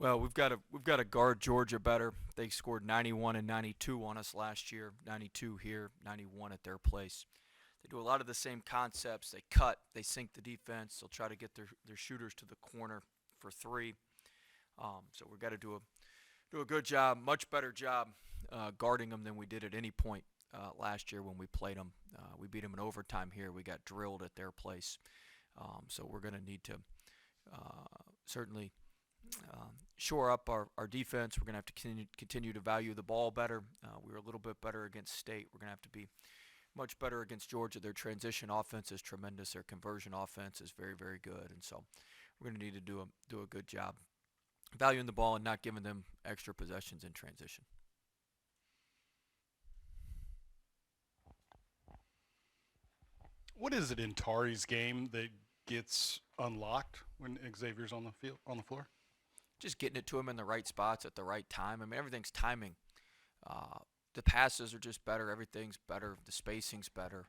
Well, we've got to guard Georgia better. They scored 91 and 92 on us last year. 92 here, 91 at their place. They do a lot of the same concepts. They cut, they sink the defense. They'll try to get their shooters to the corner for three. So we've got to do a good job, much better job guarding them than we did at any point last year when we played them. We beat them in overtime here. We got drilled at their place. So we're going to need to certainly shore up our defense. We're going to have to continue to value the ball better. We were a little bit better against State. We're going to have to be much better against Georgia. Their transition offense is tremendous. Their conversion offense is very, very good. And so we're going to need to do a good job valuing the ball and not giving them extra possessions in transition. What is it in Tari's game that gets unlocked when Xavier's on the field on the floor? Just getting it to him in the right spots at the right time. I mean, everything's timing. The passes are just better. Everything's better. The spacing's better.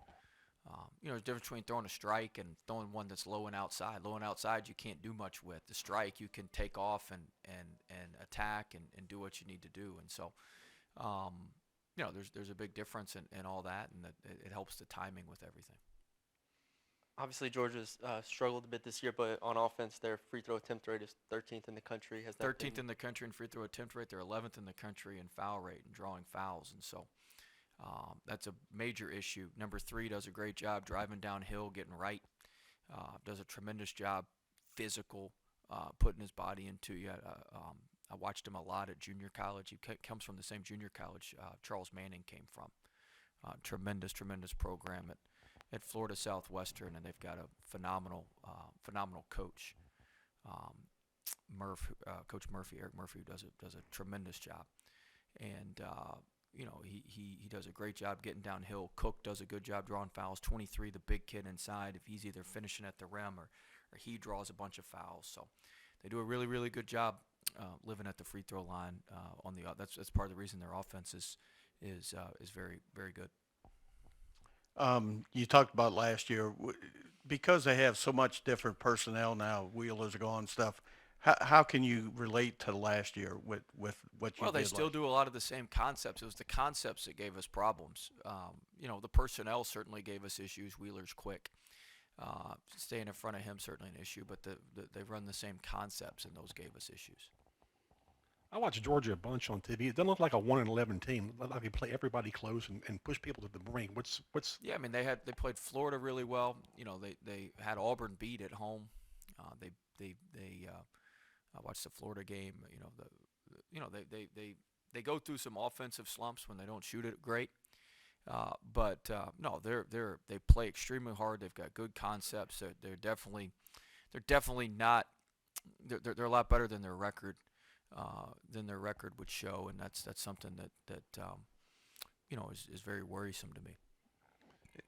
There's a difference between throwing a strike and throwing one that's low and outside. Low and outside, you can't do much with. The strike, you can take off and attack and do what you need to do. And so, there's a big difference in all that, and that it helps the timing with everything. Obviously, Georgia's struggled a bit this year, but on offense, their free throw attempt rate is 13th in the country. Has that 13th been in the country in free throw attempt rate. They're 11th in the country in foul rate and drawing fouls. And so that's a major issue. Number three does a great job driving downhill, getting right. Does a tremendous job physical, putting his body into you. I watched him a lot at junior college. He comes from the same junior college Charles Manning came from. Tremendous program at Florida Southwestern, and they've got a phenomenal coach, um, Coach Murphy, Eric Murphy, who does a tremendous job, and he does a great job getting downhill. Cook does a good job drawing fouls. 23, the big kid inside, if he's either finishing at the rim or he draws a bunch of fouls. So they do a really good job living at the free throw line. That's part of the reason their offense is very good. You talked about last year because they have so much different personnel now. Wheelers are gone, stuff. How can you relate to last year with what you Well, they did still last do a lot of the same concepts. It was the concepts that gave us problems. The personnel certainly gave us issues. Wheeler's quick. Staying in front of him certainly an issue, but they run the same concepts, and those gave us issues. I watch Georgia a bunch on TV. It doesn't look like a 1-11 team. It looks like they play everybody close and push people to the brink. What's Yeah, I mean they played Florida really well. They had Auburn beat at home. I watched the Florida game. They go through some offensive slumps when they don't shoot it great. But no, they play extremely hard. They've got good concepts. They're definitely not. They're a lot better than their record would show, and that's something that is very worrisome to me.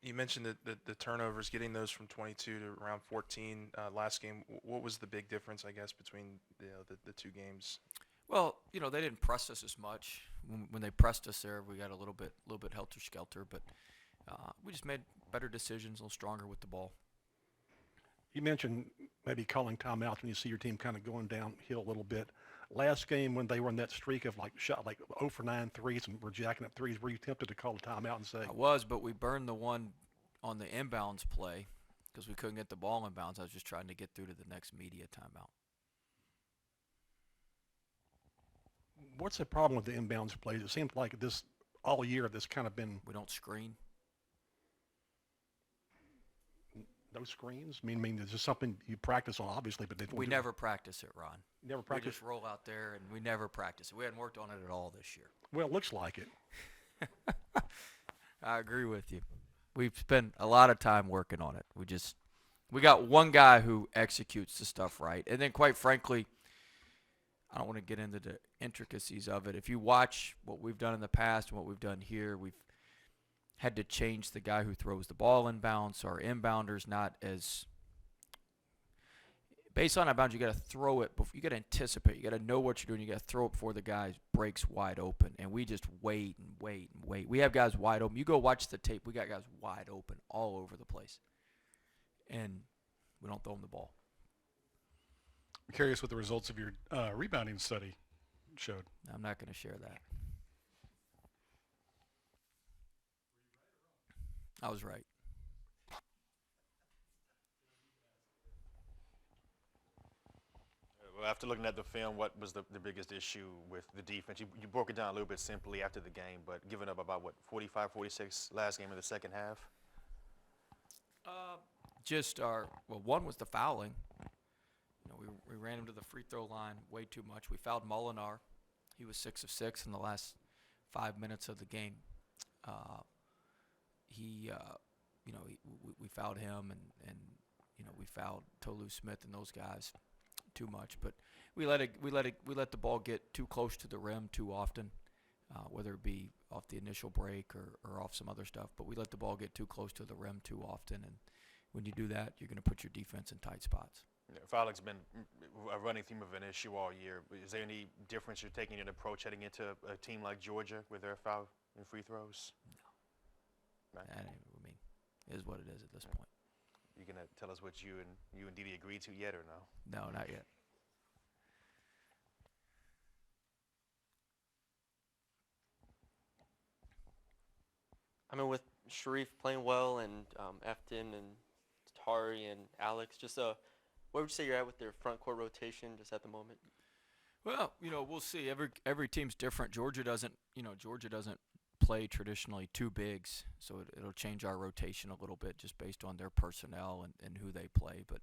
You mentioned the turnovers, getting those from 22 to around 14 last game. What was the big difference, I guess, between the two games? Well, they didn't press us as much. When they pressed us there, we got a little bit helter skelter, but we just made better decisions, a little stronger with the ball. You mentioned maybe calling timeouts when you see your team kind of going downhill a little bit. Last game when they were in that streak of shot like 0 for 9 threes and were jacking up threes, were you tempted to call a timeout and say, I was, but we burned the one on the inbounds play because we couldn't get the ball inbounds. I was just trying to get through to the next media timeout. what's the problem with the inbounds plays? It seems like this all year this kind of been We don't screen. no screens. I mean, it's just something you practice on, obviously, but they don't We do never practice it, Ron. never We practice. just roll out there and we never practice it. We hadn't worked on it at all this year. Well, it looks like it. I agree with you. We've spent a lot of time working on it. We got one guy who executes the stuff right. And then quite frankly, I don't want to get into the intricacies of it. If you watch what we've done in the past and what we've done here, we've had to change the guy who throws the ball inbounds. So our inbounders not as based on inbounds, you got to throw it. You got to anticipate. You got to know what you're doing. You got to throw it before the guy breaks wide open. And we just wait and wait and wait. We have guys wide open. You go watch the tape. We got guys wide open all over the place, and we don't throw them the ball. I'm curious what the results of your rebounding study showed. I'm not going to share that. I was right. Well, after looking at the film, what was the biggest issue with the defense? You broke it down a little bit simply after the game, but giving up about, what, 45, 46 last game of the second half? Just one was the fouling. We ran him to the free throw line way too much. We fouled Molinar. He was 6 of 6 in the last 5 minutes of the game. We fouled him, and we fouled Tolu Smith and those guys too much. But we let the ball get too close to the rim too often, whether it be off the initial break or off some other stuff. But we let the ball get too close to the rim too often, and when you do that, you're going to put your defense in tight spots. Fouling's been a running theme of an issue all year. Is there any difference you're taking in approach heading into a team like Georgia with their foul and free throws? Right. It is what it is at this point. You gonna tell us what you and Didi agreed to yet, or no? No, not yet. I mean, with Sharif playing well and Efton and Tari and Alex, just where would you say you're at with their front court rotation just at the moment? Well, we'll see. Every team's different. Georgia doesn't play traditionally two bigs, so it'll change our rotation a little bit just based on their personnel and who they play. But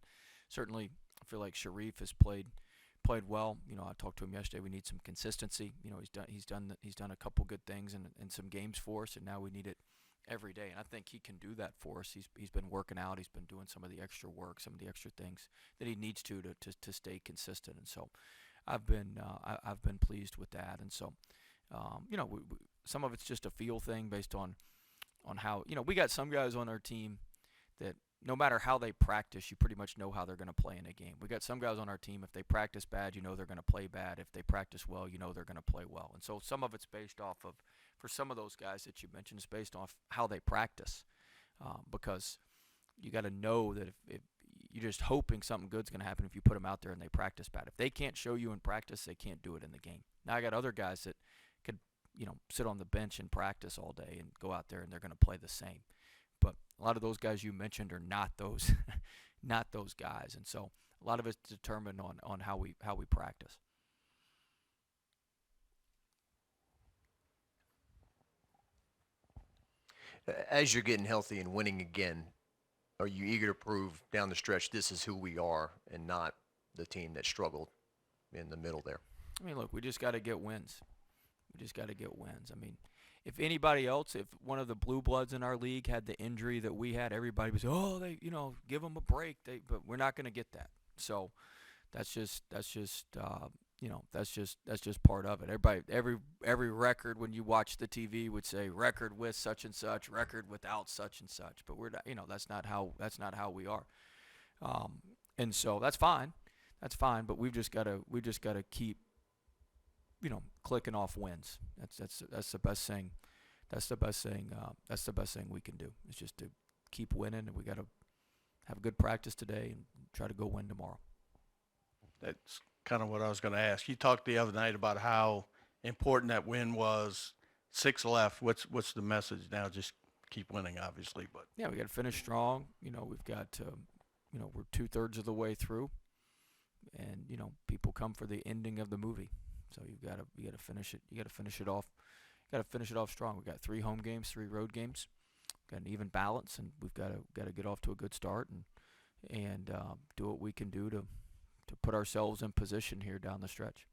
certainly, I feel like Sharif has played well. I talked to him yesterday. We need some consistency. He's done a couple good things in some games for us, and now we need it every day. And I think he can do that for us. He's been working out. He's been doing some of the extra work, some of the extra things that he needs to stay consistent. And so I've been pleased with that. And so some of it's just a feel thing based on how we got some guys on our team that no matter how they practice, you pretty much know how they're going to play in a game. We got some guys on our team, if they practice bad, they're going to play bad. If they practice well, they're going to play well. And so some of it's based off of, for some of those guys that you mentioned, it's based off how they practice, because you got to know that if you're just hoping something good's going to happen if you put them out there and they practice bad. If they can't show you in practice, they can't do it in the game. Now I got other guys that could sit on the bench and practice all day and go out there and they're going to play the same. But a lot of those guys you mentioned are not those not those guys, and so a lot of it's determined on how we practice. As you're getting healthy and winning again, are you eager to prove down the stretch this is who we are and not the team that struggled in the middle there? Look, we just got to get wins. If anybody else, if one of the blue bloods in our league had the injury that we had, everybody would say, "Oh, they, give them a break." But we're not going to get that. So that's just part of it. Everybody, every record when you watch the TV would say record with such and such, record without such and such. But we're not, that's not how we are. And so that's fine. But we've just got to keep clicking off wins. That's the best thing. That's the best thing we can do. Is just to keep winning, and we got to have a good practice today and try to go win tomorrow. That's kind of what I was going to ask. You talked the other night about how important that win was. 6 left. What's the message now? Just keep winning, obviously, but yeah, we got to finish strong. We've got to, we're 2/3 of the way through, and people come for the ending of the movie. So you got to finish it. You got to finish it off. Got to finish it off strong. We got 3 home games, 3 road games. Got an even balance, and we've got to get off to a good start and do what we can do to put ourselves in position here down the stretch.